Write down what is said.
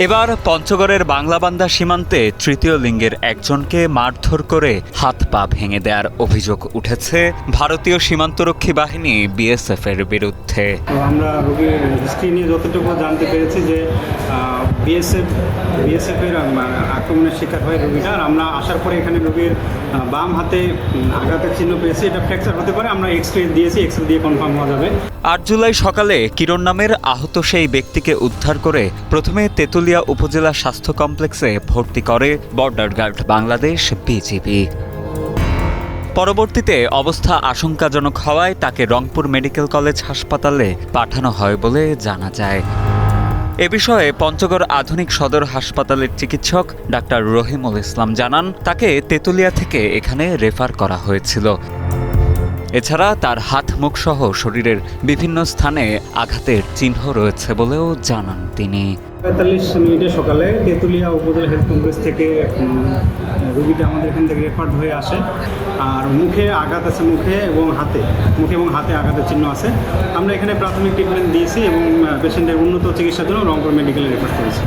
এবার পঞ্চগড়ের বাংলাবান্ধা সীমান্তে তৃতীয় লিঙ্গের একজনকে মারধর করে হাত পা ভেঙে দেওয়ার অভিযোগ উঠেছে ভারতীয় সীমান্তরক্ষী বাহিনী বিএসএফ এর বিরুদ্ধে। তো আমরা রোগীর হিস্ট্রি নিয়ে যতটুকু জানতে পেরেছি যে বিএসএফ এর আক্রমণের শিকার হয় রোগীটা। আর আমরা আসার পরে এখানে রোগীর বাম হাতে আঘাতের চিহ্ন পেয়েছি, এটা ফ্র্যাকচার হতে পারে। আমরা এক্স রে দিয়েছি, এক্স রে দিয়ে কনফার্ম হওয়া যাবে। ৮ জুলাই সকালে কিরণ নামের আহত সেই ব্যক্তিকে উদ্ধার করে প্রথমে তেঁতুলিয়া উপজেলা স্বাস্থ্য কমপ্লেক্সে ভর্তি করে বর্ডার গার্ড বাংলাদেশ বিজিবি। পরবর্তীতে অবস্থা আশঙ্কাজনক হওয়ায় তাকে রংপুর মেডিকেল কলেজ হাসপাতালে পাঠানো হয় বলে জানা যায়। এ বিষয়ে পঞ্চগড় আধুনিক সদর হাসপাতালের চিকিৎসক ডাক্তার রহিমুল ইসলাম জানান, তাকে তেঁতুলিয়া থেকে এখানে রেফার করা হয়েছিল। এছাড়া তার হাত মুখ সহ শরীরের বিভিন্ন স্থানে আঘাতের চিহ্ন রয়েছে বলেও জানান তিনি। ৪৫ মিনিটে সকালে তেঁতুলিয়া উপজেলা হেলথ কমপ্লেক্স থেকে রোগীটা আমাদের এখান থেকে রেফার্ড হয়ে আসে। আর মুখে আঘাত আছে, মুখে এবং হাতে আঘাতের চিহ্ন আছে। আমরা এখানে প্রাথমিক ট্রিটমেন্ট দিয়েছি এবং পেশেন্টের উন্নত চিকিৎসার জন্য রংপুর মেডিকেলে রেফার করেছি।